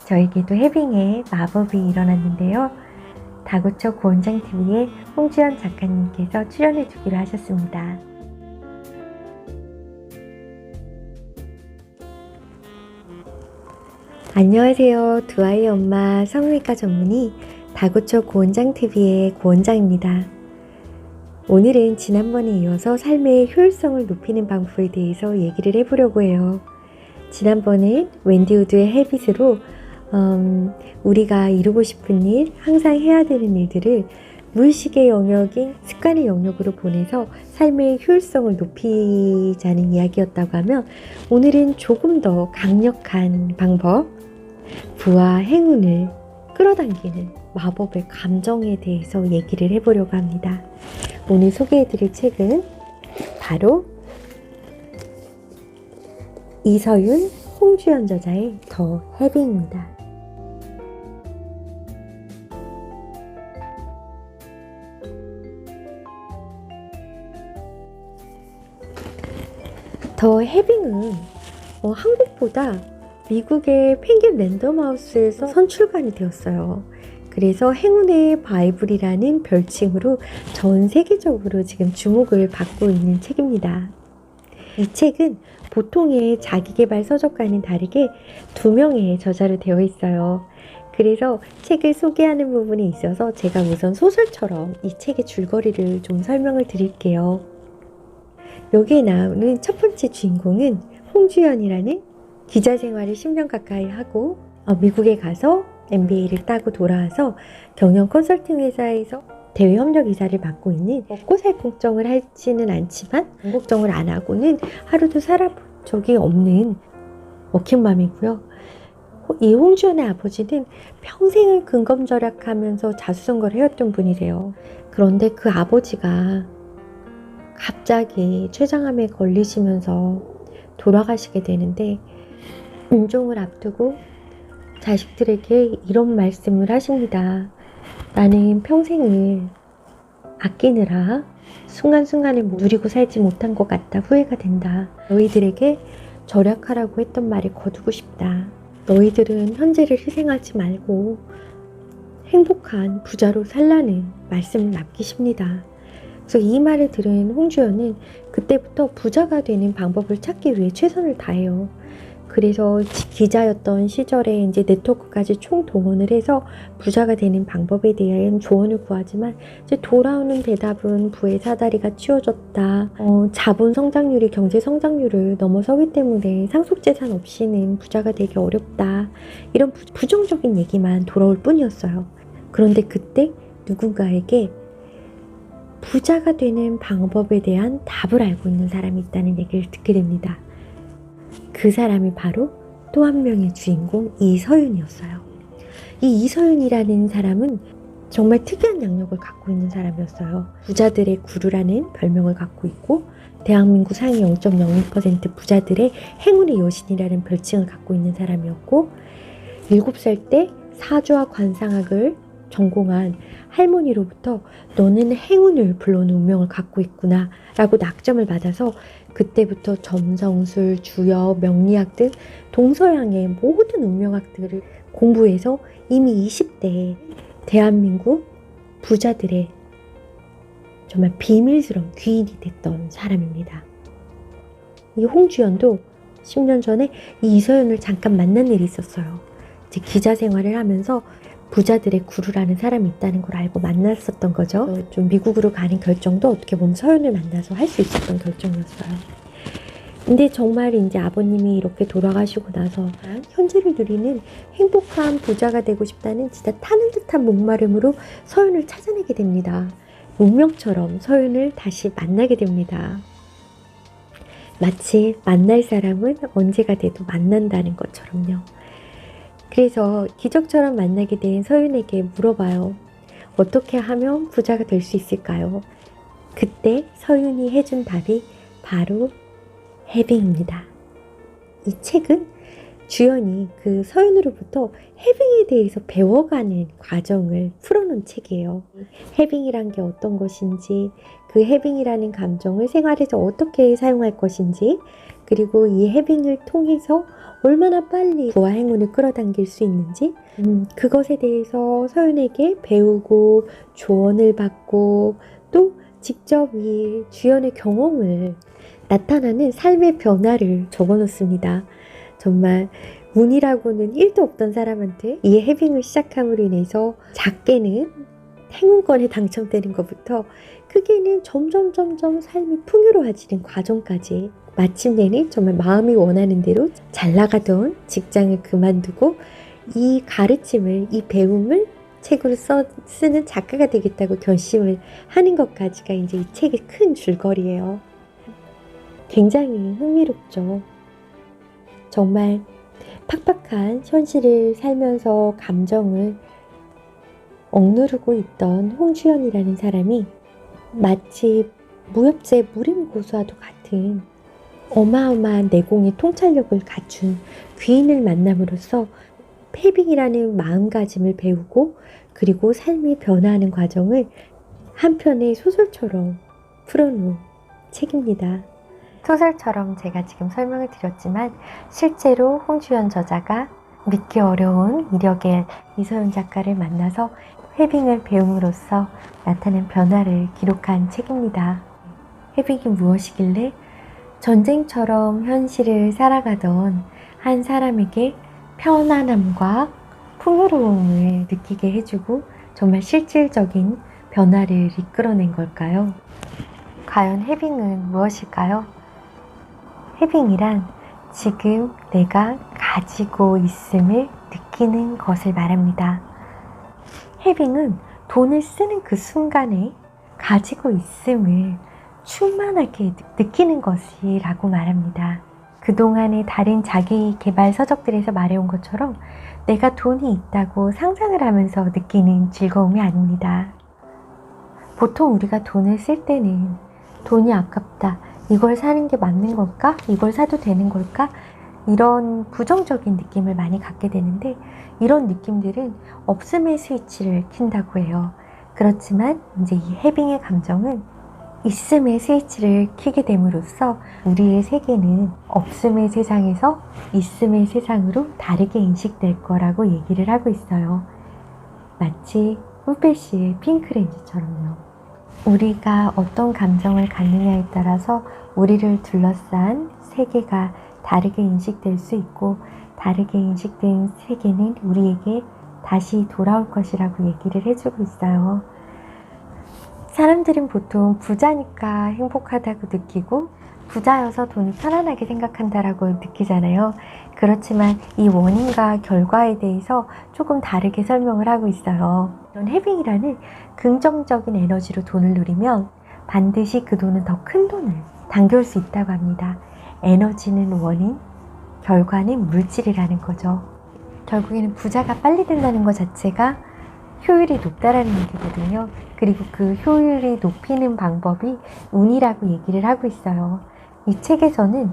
저에게도 해빙의 마법이 일어났는데요. 다구초 고원장TV에 홍주연 작가님께서 출연해 주기로 하셨습니다. 안녕하세요. 두 아이 엄마 성형외과 전문의 다구초 고원장TV의 고원장입니다. 오늘은 지난번에 이어서 삶의 효율성을 높이는 방법에 대해서 얘기를 해보려고 해요. 지난번에 웬디 우드의 헤빗으로 우리가 이루고 싶은 일, 항상 해야 되는 일들을 무의식의 영역인 습관의 영역으로 보내서 삶의 효율성을 높이자는 이야기였다고 하면, 오늘은 조금 더 강력한 방법, 부와 행운을 끌어당기는 마법의 감정에 대해서 얘기를 해보려고 합니다. 오늘 소개해드릴 책은 바로 이서윤, 홍주연 저자의 더 해빙입니다. 더 해빙은 한국보다 미국의 펭귄 랜덤하우스에서 선출간이 되었어요. 그래서 행운의 바이블이라는 별칭으로 전 세계적으로 지금 주목을 받고 있는 책입니다. 이 책은 보통의 자기계발 서적과는 다르게 2명의 저자로 되어 있어요. 그래서 책을 소개하는 부분에 있어서 제가 우선 소설처럼 이 책의 줄거리를 좀 설명을 드릴게요. 여기에 나오는 첫 번째 주인공은 홍주연이라는 기자 생활을 10년 가까이 하고 미국에 가서 MBA를 따고 돌아와서 경영 컨설팅 회사에서 대외 협력 이사를 맡고 있는, 먹고 살 걱정을 하지는 않지만 돈 걱정을 안 하고는 하루도 살아본 적이 없는 워킹맘이고요. 이 홍주연의 아버지는 평생을 근검절약하면서 자수성가를 해왔던 분이래요. 그런데 그 아버지가 갑자기 췌장암에 걸리시면서 돌아가시게 되는데, 임종을 앞두고 자식들에게 이런 말씀을 하십니다. 나는 평생을 아끼느라 순간순간을 누리고 살지 못한 것 같다. 후회가 된다. 너희들에게 절약하라고 했던 말을 거두고 싶다. 너희들은 현재를 희생하지 말고 행복한 부자로 살라는 말씀을 남기십니다. 그래서 이 말을 들은 홍주연은 그때부터 부자가 되는 방법을 찾기 위해 최선을 다해요. 그래서 기자였던 시절에 이제 네트워크까지 총동원을 해서 부자가 되는 방법에 대한 조언을 구하지만, 이제 돌아오는 대답은 부의 사다리가 치워졌다. 자본 성장률이 경제 성장률을 넘어서기 때문에 상속재산 없이는 부자가 되기 어렵다. 이런 부정적인 얘기만 돌아올 뿐이었어요. 그런데 그때 누군가에게 부자가 되는 방법에 대한 답을 알고 있는 사람이 있다는 얘기를 듣게 됩니다. 그 사람이 바로 또 한 명의 주인공 이서윤이었어요. 이 이서윤이라는 사람은 정말 특이한 양력을 갖고 있는 사람이었어요. 부자들의 구루라는 별명을 갖고 있고, 대한민국 상위 0.01% 부자들의 행운의 여신이라는 별칭을 갖고 있는 사람이었고, 7살 때 사주와 관상학을 전공한 할머니로부터 너는 행운을 불러오는 운명을 갖고 있구나 라고 낙점을 받아서, 그때부터 점성술, 주역, 명리학 등 동서양의 모든 운명학들을 공부해서 이미 20대에 대한민국 부자들의 정말 비밀스러운 귀인이 됐던 사람입니다. 이 홍주연도 10년 전에 이 이서윤을 잠깐 만난 일이 있었어요. 이제 기자 생활을 하면서 부자들의 구루라는 사람이 있다는 걸 알고 만났었던 거죠. 좀 미국으로 가는 결정도 어떻게 보면 서윤을 만나서 할 수 있었던 결정이었어요. 근데 정말 이제 아버님이 이렇게 돌아가시고 나서 현재를 누리는 행복한 부자가 되고 싶다는 진짜 타는 듯한 목마름으로 서윤을 찾아내게 됩니다. 운명처럼 서윤을 다시 만나게 됩니다. 마치 만날 사람은 언제가 돼도 만난다는 것처럼요. 그래서 기적처럼 만나게 된 서윤에게 물어봐요. 어떻게 하면 부자가 될 수 있을까요? 그때 서윤이 해준 답이 바로 해빙입니다. 이 책은 주연이 그 서윤으로부터 해빙에 대해서 배워가는 과정을 풀어놓은 책이에요. 해빙이란 게 어떤 것인지, 그 해빙이라는 감정을 생활에서 어떻게 사용할 것인지, 그리고 이 해빙을 통해서 얼마나 빨리 부와 행운을 끌어당길 수 있는지 그것에 대해서 서연에게 배우고 조언을 받고 또 직접 이 주연의 경험을 나타나는 삶의 변화를 적어놓습니다. 정말 운이라고는 1도 없던 사람한테 이 해빙을 시작함으로 인해서 작게는 행운권에 당첨되는 것부터 크게는 점점 삶이 풍요로워지는 과정까지 마침내는 정말 마음이 원하는 대로 잘 나가던 직장을 그만두고 이 가르침을, 이 배움을 책으로 쓰는 작가가 되겠다고 결심을 하는 것까지가 이제 이 책의 큰 줄거리예요. 굉장히 흥미롭죠. 정말 팍팍한 현실을 살면서 감정을 억누르고 있던 홍주연이라는 사람이 마치 무협지의 무림고수와도 같은 어마어마한 내공의 통찰력을 갖춘 귀인을 만남으로써 해빙이라는 마음가짐을 배우고 그리고 삶이 변화하는 과정을 한 편의 소설처럼 풀어놓은 책입니다. 소설처럼 제가 지금 설명을 드렸지만 실제로 홍주연 저자가 믿기 어려운 이력의 이서연 작가를 만나서 해빙을 배움으로써 나타낸 변화를 기록한 책입니다. 해빙이 무엇이길래 전쟁처럼 현실을 살아가던 한 사람에게 편안함과 풍요로움을 느끼게 해주고 정말 실질적인 변화를 이끌어낸 걸까요? 과연 해빙은 무엇일까요? 해빙이란 지금 내가 가지고 있음을 느끼는 것을 말합니다. 해빙은 돈을 쓰는 그 순간에 가지고 있음을 충만하게 느끼는 것이라고 말합니다. 그동안의 다른 자기 개발 서적들에서 말해온 것처럼 내가 돈이 있다고 상상을 하면서 느끼는 즐거움이 아닙니다. 보통 우리가 돈을 쓸 때는 돈이 아깝다, 이걸 사는 게 맞는 걸까? 이걸 사도 되는 걸까? 이런 부정적인 느낌을 많이 갖게 되는데 이런 느낌들은 없음의 스위치를 킨다고 해요. 그렇지만 이제 이 해빙의 감정은 있음의 스위치를 켜게 됨으로써 우리의 세계는 없음의 세상에서 있음의 세상으로 다르게 인식될 거라고 얘기를 하고 있어요. 마치 후페시의 핑크렌즈처럼요. 우리가 어떤 감정을 갖느냐에 따라서 우리를 둘러싼 세계가 다르게 인식될 수 있고 다르게 인식된 세계는 우리에게 다시 돌아올 것이라고 얘기를 해주고 있어요. 사람들은 보통 부자니까 행복하다고 느끼고 부자여서 돈이 편안하게 생각한다라고 느끼잖아요. 그렇지만 이 원인과 결과에 대해서 조금 다르게 설명을 하고 있어요. 이런 해빙이라는 긍정적인 에너지로 돈을 누리면 반드시 그 돈은 더 큰 돈을 당겨올 수 있다고 합니다. 에너지는 원인, 결과는 물질이라는 거죠. 결국에는 부자가 빨리 된다는 것 자체가 효율이 높다라는 얘기거든요. 그리고 그 효율이 높이는 방법이 운이라고 얘기를 하고 있어요. 이 책에서는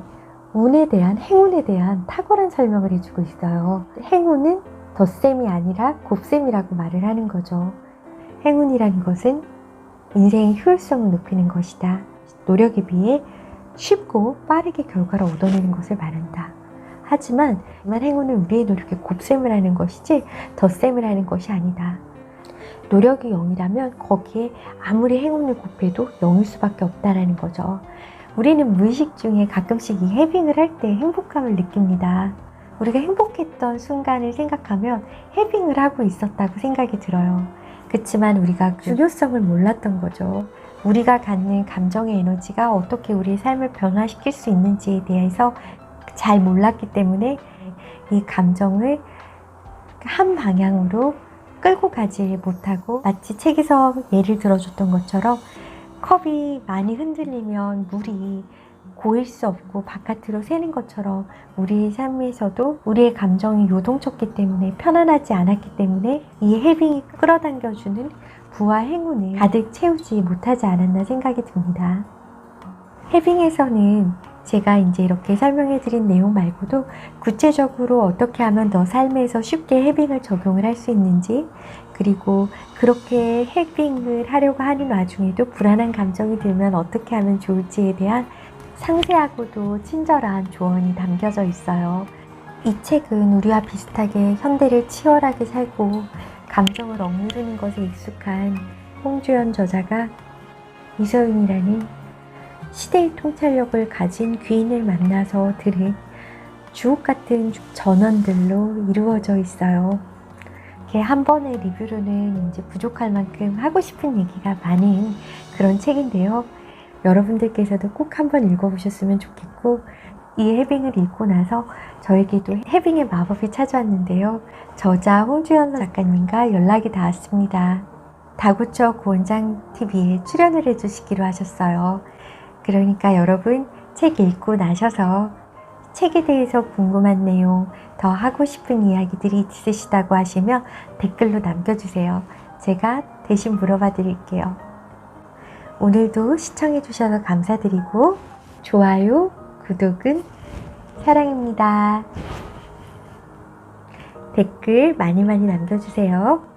운에 대한, 행운에 대한 탁월한 설명을 해주고 있어요. 행운은 덧셈이 아니라 곱셈이라고 말을 하는 거죠. 행운이라는 것은 인생의 효율성을 높이는 것이다. 노력에 비해 쉽고 빠르게 결과를 얻어내는 것을 말한다. 하지만 행운은 우리의 노력에 곱셈을 하는 것이지 덧셈을 하는 것이 아니다. 노력이 0이라면 거기에 아무리 행운을 곱해도 0일 수밖에 없다라는 거죠. 우리는 무의식 중에 가끔씩 이 해빙을 할 때 행복감을 느낍니다. 우리가 행복했던 순간을 생각하면 해빙을 하고 있었다고 생각이 들어요. 그렇지만 우리가 중요성을 몰랐던 거죠. 우리가 갖는 감정의 에너지가 어떻게 우리의 삶을 변화시킬 수 있는지에 대해서 잘 몰랐기 때문에 이 감정을 한 방향으로 끌고 가지 못하고 마치 책에서 예를 들어줬던 것처럼 컵이 많이 흔들리면 물이 고일 수 없고 바깥으로 새는 것처럼 우리의 삶에서도 우리의 감정이 요동쳤기 때문에 편안하지 않았기 때문에 이 해빙이 끌어당겨주는 부와 행운을 가득 채우지 못하지 않았나 생각이 듭니다. 해빙에서는 제가 이제 이렇게 설명해 드린 내용 말고도 구체적으로 어떻게 하면 너 삶에서 쉽게 해빙을 적용을 할 수 있는지, 그리고 그렇게 해빙을 하려고 하는 와중에도 불안한 감정이 들면 어떻게 하면 좋을지에 대한 상세하고도 친절한 조언이 담겨져 있어요. 이 책은 우리와 비슷하게 현대를 치열하게 살고 감정을 억누르는 것에 익숙한 홍주연 저자가 이서윤이라는 시대의 통찰력을 가진 귀인을 만나서 들은 주옥같은 전언들로 이루어져 있어요. 이렇게 한 번의 리뷰로는 이제 부족할 만큼 하고 싶은 얘기가 많은 그런 책인데요. 여러분들께서도 꼭 한번 읽어보셨으면 좋겠고, 이 해빙을 읽고 나서 저에게도 해빙의 마법이 찾아왔는데요. 저자 홍주연 작가님과 연락이 닿았습니다. 다구처 구원장TV에 출연을 해주시기로 하셨어요. 그러니까 여러분 책 읽고 나셔서 책에 대해서 궁금한 내용, 더 하고 싶은 이야기들이 있으시다고 하시면 댓글로 남겨주세요. 제가 대신 물어봐 드릴게요. 오늘도 시청해 주셔서 감사드리고, 좋아요, 구독은 사랑입니다. 댓글 많이 남겨주세요.